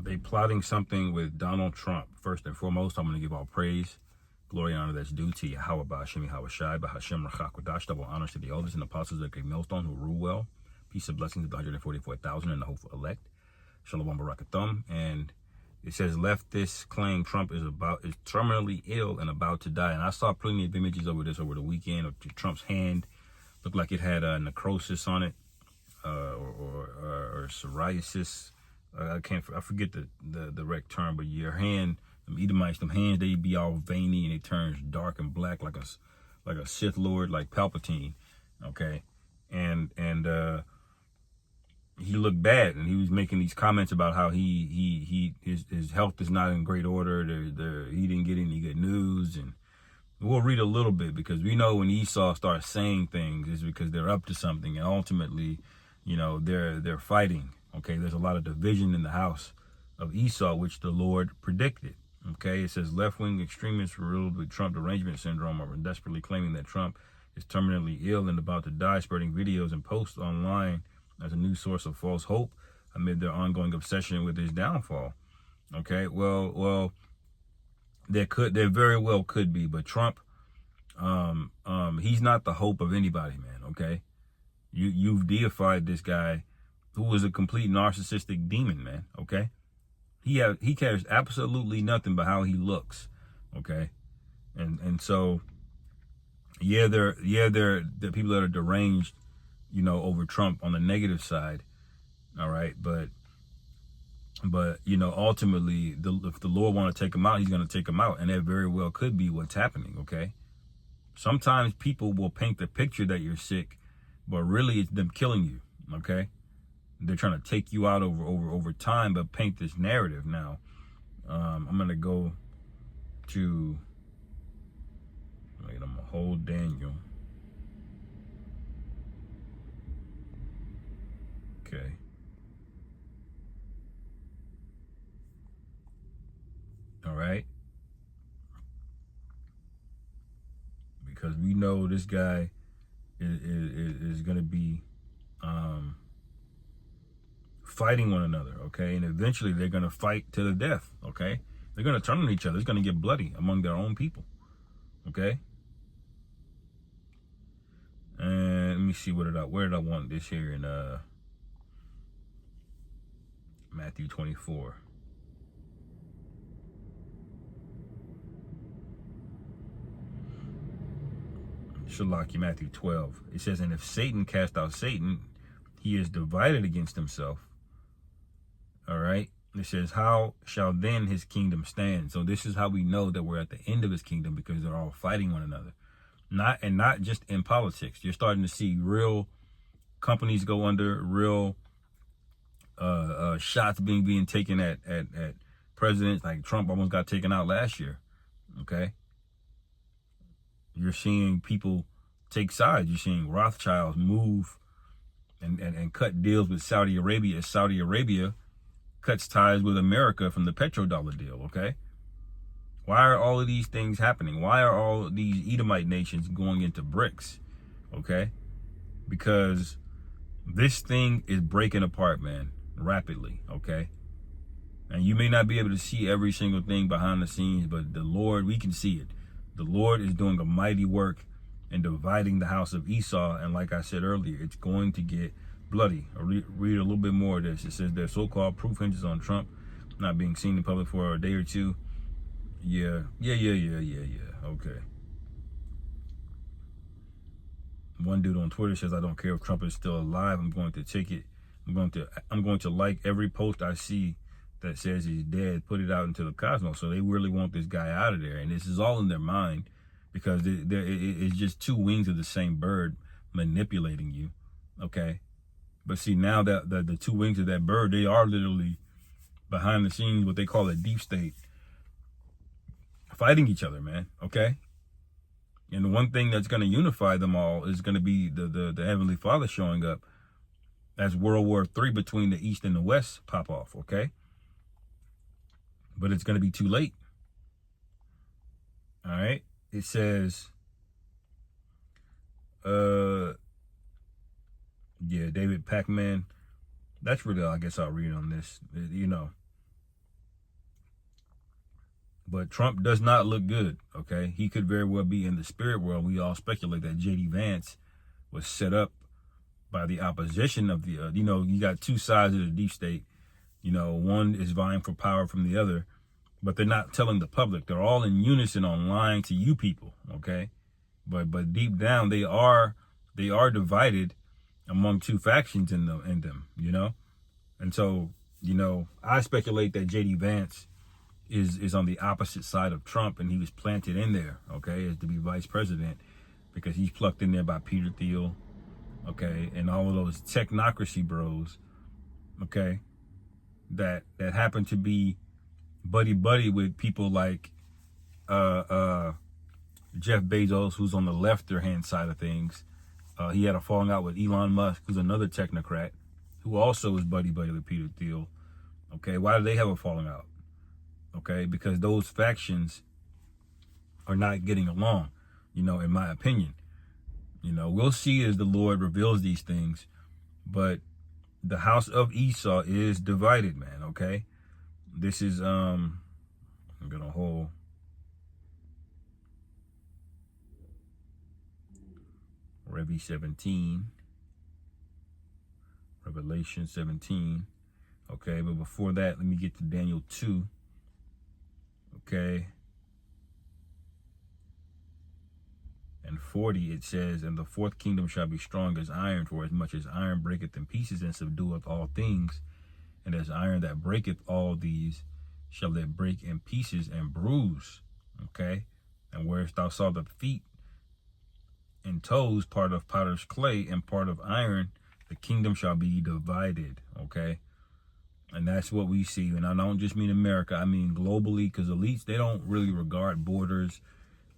Are they plotting something with Donald Trump? First and foremost, I'm going to give all praise, glory, and honor that's due to Yahweh Ba'Hashem Yahweh Shai Ba'Hashem Rachak Kodash. Double honors to the elders and apostles of the great millstone who rule well. Peace and blessings to the 144,000 and the hopeful elect. Shalom Barakathum. And it says leftist claim Trump is terminally ill and about to die. And I saw plenty of images over this over the weekend of Trump's hand. Looked like it had necrosis on it, or psoriasis. I forget the correct term, but your hand, them Edomites, them hands, they be all veiny and it turns dark and black like a Sith Lord, like Palpatine. Okay, and he looked bad, and he was making these comments about how his health is not in great order. He didn't get any good news, and we'll read a little bit because we know when Esau starts saying things, it's because they're up to something, and ultimately, you know, they're fighting. Okay, there's a lot of division in the house of Esau, which the Lord predicted. Okay, it says left-wing extremists riddled with Trump derangement syndrome are desperately claiming that Trump is terminally ill and about to die, spreading videos and posts online as a new source of false hope amid their ongoing obsession with his downfall. Okay, well, there very well could be, but Trump, he's not the hope of anybody, man. Okay, you've deified this guy who is a complete narcissistic demon, man. Okay, he cares absolutely nothing but how he looks. Okay, and so there are people that are deranged, you know, over Trump on the negative side. All right, but you know, ultimately, if the Lord want to take him out, he's going to take him out, and that very well could be what's happening. Okay, sometimes people will paint the picture that you're sick, but really it's them killing you. Okay, they're trying to take you out over time, but paint this narrative. Now, I'm gonna go to. Wait, I'm gonna hold Daniel. Okay. All right. Because we know this guy is going to be fighting one another, okay? And eventually they're going to fight to the death, okay? They're going to turn on each other. It's going to get bloody among their own people, okay? And let me see, where did I want this here in Matthew 24. Shalaki, Matthew 12. It says, and if Satan cast out Satan, he is divided against himself. All right. It says, how shall then his kingdom stand? So this is how we know that we're at the end of his kingdom, because they're all fighting one another. Not just in politics. You're starting to see real companies go under, real shots being taken at presidents. Like Trump almost got taken out last year. Okay. You're seeing people take sides. You're seeing Rothschilds move and cut deals with Saudi Arabia as Saudi Arabia cuts ties with America from the petrodollar deal, okay? Why are all of these things happening? Why are all of these Edomite nations going into BRICS, okay? Because this thing is breaking apart, man, rapidly, okay? And you may not be able to see every single thing behind the scenes, but the Lord, we can see it. The Lord is doing a mighty work in dividing the house of Esau. And like I said earlier, it's going to get bloody. I'll read a little bit more of this. It says their so-called proof hinges on Trump not being seen in public for a day or two. Yeah. Okay. One dude on Twitter says, I don't care if Trump is still alive. I'm going to take it. I'm going to like every post I see that says he's dead, put it out into the cosmos. So they really want this guy out of there. And this is all in their mind, because it's just two wings of the same bird manipulating you. Okay. But see, now that the two wings of that bird, they are literally behind the scenes, what they call a deep state, fighting each other, man. Okay. And the one thing that's going to unify them all is going to be the Heavenly Father showing up as World War III between the East and the West pop off. Okay. But it's going to be too late. All right. It says, David Pacman. That's really all I guess I'll read on this. You know, But Trump does not look good, okay? He could very well be in the spirit world. We all speculate that J.D. Vance was set up by the opposition of the, you got two sides of the deep state. One is vying for power from the other, but they're not telling the public. They're all in unison on lying to you people, okay? But deep down, they are divided among two factions in them, And so, I speculate that J.D. Vance is on the opposite side of Trump, and he was planted in there, okay, as to be vice president, because he's plucked in there by Peter Thiel, okay, and all of those technocracy bros, okay, that happen to be buddy with people like Jeff Bezos, who's on the left-hand side of things. He had a falling out with Elon Musk, who's another technocrat, who also is buddy with Peter Thiel. Okay, why do they have a falling out? Okay, because those factions are not getting along, in my opinion. We'll see as the Lord reveals these things, but the house of Esau is divided, man, okay? This is, I'm going to hold Revelation 17. Okay, but before that, let me get to Daniel 2. Okay. And 40, it says, and the fourth kingdom shall be strong as iron, for as much as iron breaketh in pieces and subdueth all things, and as iron that breaketh all these, shall it break in pieces and bruise. Okay. And whereas thou saw the feet and toes, part of potter's clay and part of iron, the kingdom shall be divided. Okay. And that's what we see. And I don't just mean America, I mean globally, because elites, they don't really regard borders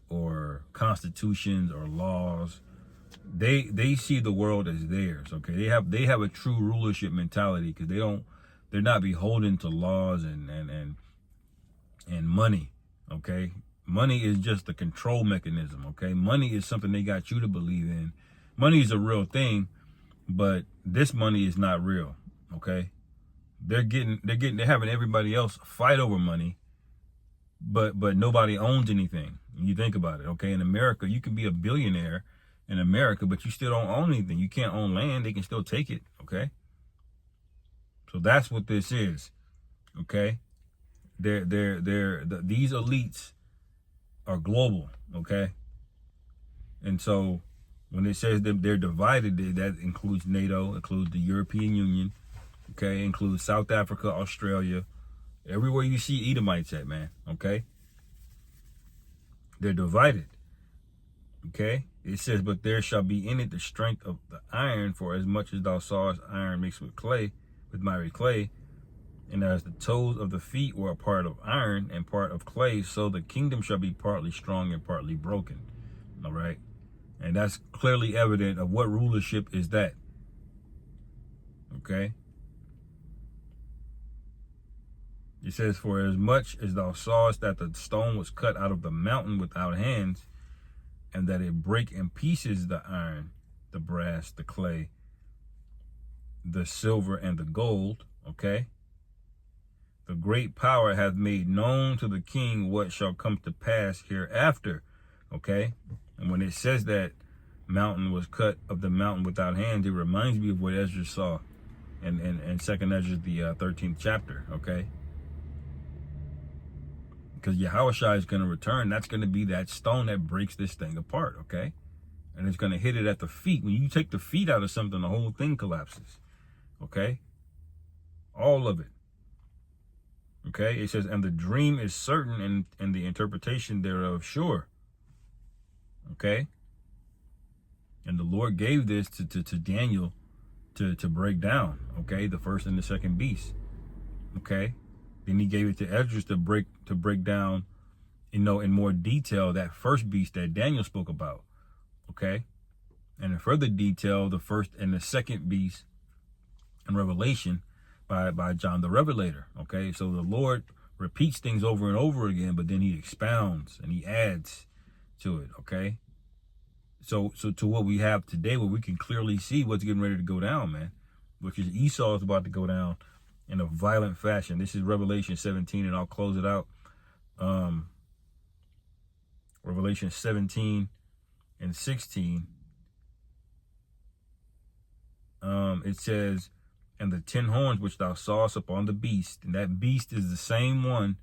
or constitutions or laws. They see the world as theirs. Okay. They have a true rulership mentality, because they're not beholden to laws and money. Okay. Money is just a control mechanism. Okay. Money is something they got you to believe in. Money is a real thing, but this money is not real. Okay. They're having everybody else fight over money, but nobody owns anything. You think about it, okay? In America, you can be a billionaire in America, but you still don't own anything. You can't own land. They can still take it, okay? So that's what this is, okay? These elites are global, okay? And so when it says that they're divided, that includes NATO, includes the European Union, okay, includes South Africa, Australia, everywhere you see Edomites at, man, okay? They're divided, okay? It says, but there shall be in it the strength of the iron, for as much as thou sawest iron mixed with miry clay, and as the toes of the feet were a part of iron and part of clay, so the kingdom shall be partly strong and partly broken, all right? And that's clearly evident of what rulership is that, okay? It says, for as much as thou sawest that the stone was cut out of the mountain without hands, and that it brake in pieces the iron, the brass, the clay, the silver, and the gold, okay? The great power hath made known to the king what shall come to pass hereafter, okay? And when it says that mountain was cut of the mountain without hands, it reminds me of what Ezra saw in 2nd Ezra, the 13th chapter, okay? Because Yahushua is going to return. That's going to be that stone that breaks this thing apart, okay? And it's going to hit it at the feet. When you take the feet out of something, the whole thing collapses, okay? All of it, okay? It says, and the dream is certain, and the interpretation thereof sure, okay? And the Lord gave this to Daniel to break down, okay? The first and the second beast, okay? Then he gave it to Ezra to break down, in more detail, that first beast that Daniel spoke about, okay? And in further detail, the first and the second beast in Revelation by John the Revelator, okay? So the Lord repeats things over and over again, but then he expounds and he adds to it, okay? So to what we have today, where we can clearly see what's getting ready to go down, man, which is Esau is about to go down in a violent fashion. This is Revelation 17, and I'll close it out. Revelation 17 and 16, it says, and the 10 horns which thou sawest upon the beast, and that beast is the same one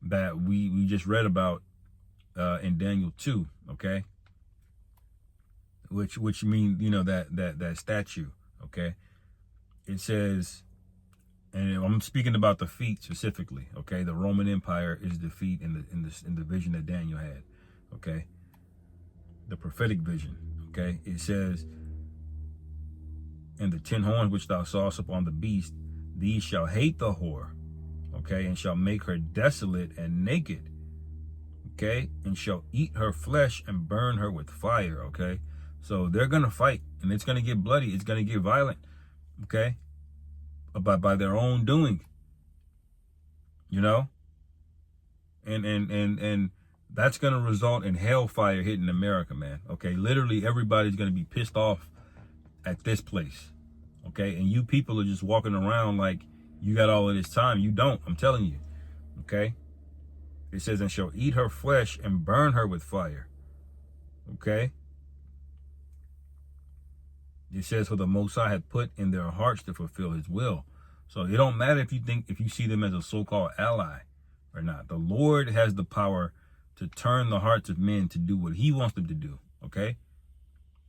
that we just read about in Daniel 2, okay? Which mean, you know, that statue, okay? It says, and I'm speaking about the feet specifically, okay? The Roman Empire is the feet in the vision that Daniel had, okay? The prophetic vision, okay? It says, and the 10 horns which thou sawest upon the beast, these shall hate the whore, okay, and shall make her desolate and naked, okay, and shall eat her flesh and burn her with fire, okay? So they're gonna fight, and it's gonna get bloody, it's gonna get violent, okay, by their own doing, you know, and that's gonna result in hellfire hitting America, man. Okay, literally everybody's gonna be pissed off at this place, okay? And you people are just walking around like you got all of this time. You don't, I'm telling you, okay? It says, and shall eat her flesh and burn her with fire, okay? It says, for the Most High had put in their hearts to fulfill his will. So it don't matter if you see them as a so-called ally or not. The Lord has the power to turn the hearts of men to do what he wants them to do, okay?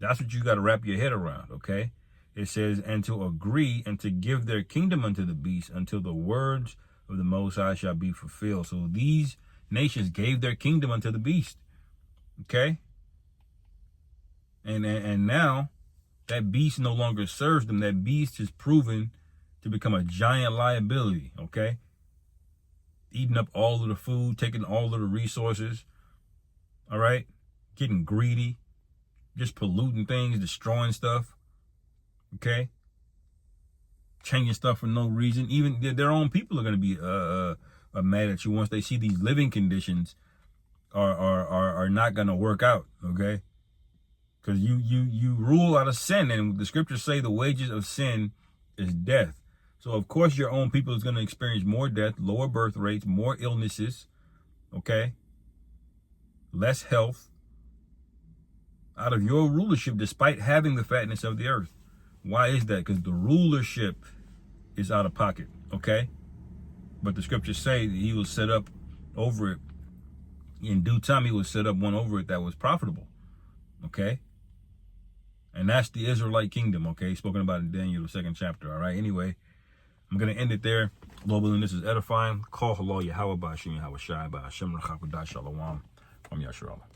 That's what you got to wrap your head around, okay? It says, and to agree and to give their kingdom unto the beast until the words of the Most High shall be fulfilled. So these nations gave their kingdom unto the beast, okay? And now that beast no longer serves them. That beast is proven to become a giant liability, okay? Eating up all of the food, taking all of the resources, all right? Getting greedy, just polluting things, destroying stuff, okay? Changing stuff for no reason. Even their own people are going to be mad at you once they see these living conditions are not going to work out, okay? Because you rule out of sin, and the scriptures say the wages of sin is death. So of course your own people is going to experience more death, lower birth rates, more illnesses, okay? Less health out of your rulership, despite having the fatness of the earth. Why is that? Because the rulership is out of pocket, okay? But the scriptures say that he will set up over it. In due time, he will set up one over it that was profitable, okay? And that's the Israelite kingdom, okay? Spoken about in Daniel, the 2nd chapter, all right? Anyway, I'm going to end it there. Lord willing, this is edifying. Call halal Yahweh Ba'ashim Yahweh Shai Ba'ashem Rachakudai Shalom from Yasharallah.